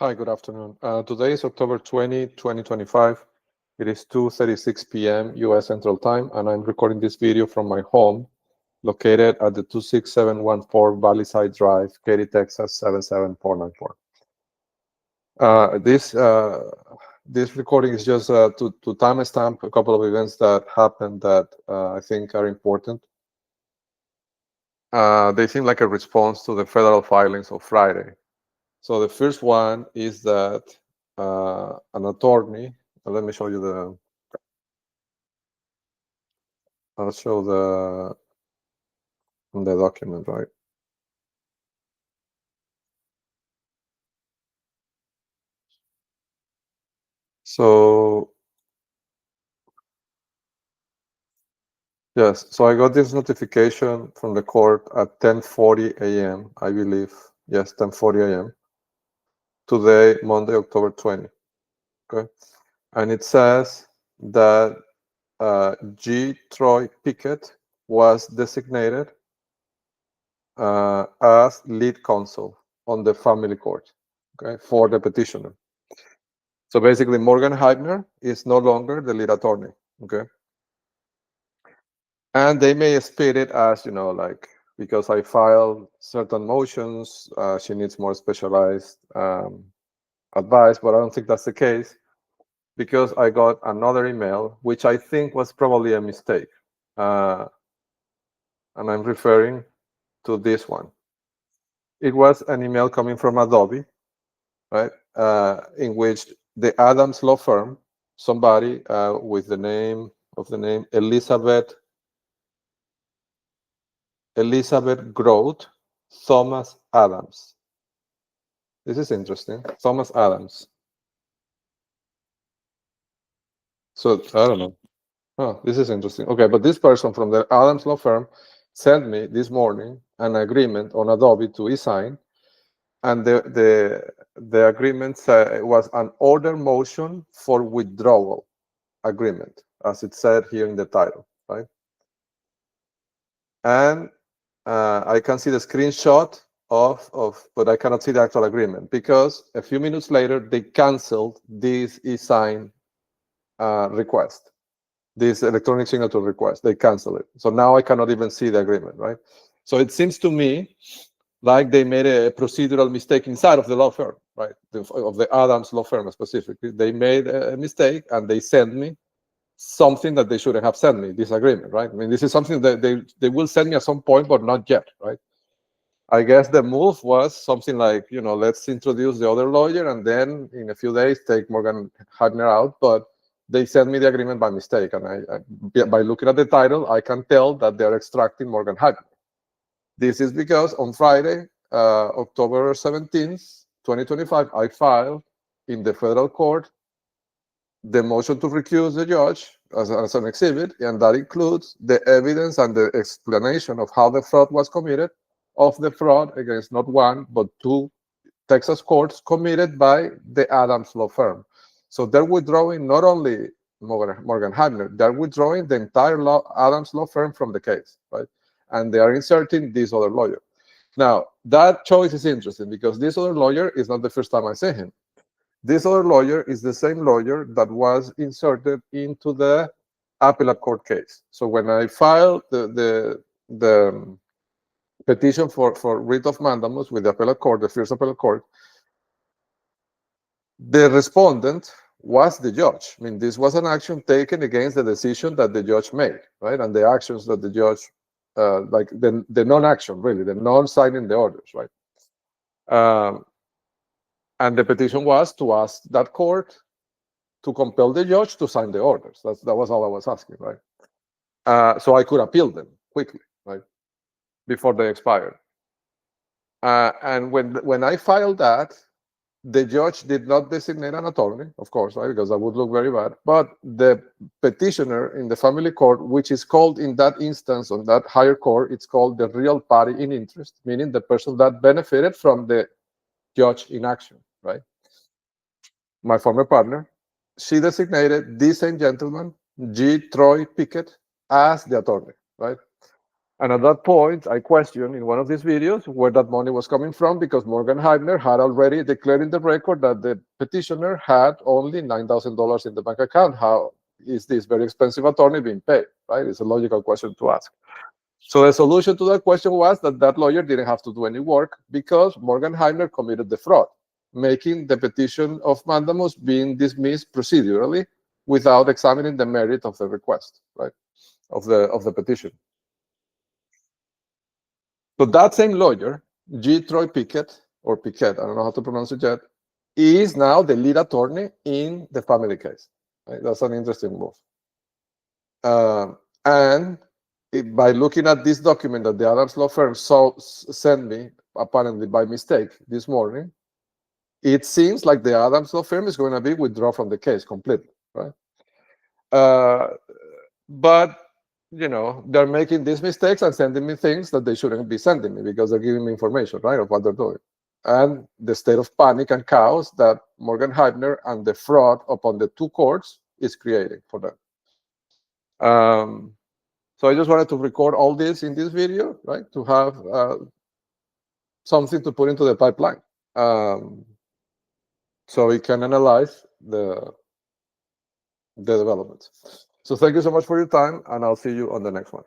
Hi, good afternoon. Today is October 20, 2025. It is 2:36 p.m. U.S. Central Time, and I'm recording this video from my home, located at the 26714 Valleyside Drive, Katy, Texas 77494. This recording is just to timestamp a couple of events that happened that I think are important. They seem like a response to the federal filings of Friday. So the first one is that an attorney, let me show you I'll show the document, right? So, yes, so I got this notification from the court at 10:40 a.m., I believe. Yes, 10:40 a.m. Today, Monday, October 20. Okay. And it says that G. Troy Pickett was designated as lead counsel on the family court, okay, for the petitioner. So basically, Morgan Hybner is no longer the lead attorney, okay? And they may split it as, like, because I filed certain motions, she needs more specialized advice, but I don't think that's the case, because I got another email, which I think was probably a mistake. And I'm referring to this one. It was an email coming from Adobe, right? In which the Adams law firm, somebody with the name Elizabeth Groth Thomas Adams. This is interesting. Thomas Adams. So I don't know. Oh, this is interesting. Okay, but this person from the Adams law firm sent me this morning an agreement on Adobe to e-sign, and the agreement was an order motion for withdrawal agreement, as it said here in the title, right? And I can see the screenshot but I cannot see the actual agreement, because a few minutes later they canceled this e-sign request, this electronic signature request. They canceled it. So now I cannot even see the agreement, right? So it seems to me like they made a procedural mistake inside of the law firm, right? Of the Adams law firm specifically. They made a mistake and they sent me something that they shouldn't have sent me, this agreement, right? I mean, this is something that they will send me at some point, but not yet, right? I guess the move was something like, let's introduce the other lawyer and then in a few days take Morgan Hybner out. But they sent me the agreement by mistake. And by looking at the title, I can tell that they're extracting Morgan Hybner. This is because on Friday, October 17th, 2025, I filed in the federal court the motion to recuse the judge as an exhibit, and that includes the evidence and the explanation of how the fraud was committed, of the fraud against not one, but two Texas courts committed by the Adams law firm. So they're withdrawing not only Morgan Hybner, they're withdrawing the entire Adams law firm from the case, right? And they are inserting this other lawyer. Now, that choice is interesting because this other lawyer is not the first time I see him. This other lawyer is the same lawyer that was inserted into the appellate court case. So when I filed the petition for writ of mandamus with the appellate court, the first appellate court, the respondent was the judge. I mean, this was an action taken against the decision that the judge made, right? And the actions that the judge, like the non-action, really, the non-signing the orders, right? And the petition was to ask that court to compel the judge to sign the orders. That was all I was asking, right? So I could appeal them quickly, right, before they expired. And when I filed that, the judge did not designate an attorney, of course, right, because that would look very bad. But the petitioner in the family court, which is called in that instance, on that higher court, it's called the real party in interest, meaning the person that benefited from the judge inaction, right? My former partner, she designated this same gentleman, G. Troy Pickett, as the attorney, right? And at that point, I questioned in one of these videos where that money was coming from, because Morgan Hybner had already declared in the record that the petitioner had only $9,000 in the bank account. How is this very expensive attorney being paid, right? It's a logical question to ask. So the solution to that question was that that lawyer didn't have to do any work because Morgan Hybner committed the fraud, making the petition of mandamus being dismissed procedurally without examining the merit of the request, right, of the petition. So that same lawyer, G. Troy Pickett, or Piquet, I don't know how to pronounce it yet, is now the lead attorney in the family case. Right? That's an interesting move. And by looking at this document that the Adams law firm sent me, apparently by mistake, this morning, it seems like the Adams law firm is going to be withdrawn from the case completely, right? But you know, they're making these mistakes and sending me things that they shouldn't be sending me because they're giving me information, right, of what they're doing. And the state of panic and chaos that Morgan Hybner and the fraud upon the two courts is creating for them. So I just wanted to record all this in this video, right, to have something to put into the pipeline, so we can analyze the developments. So thank you so much for your time, and I'll see you on the next one.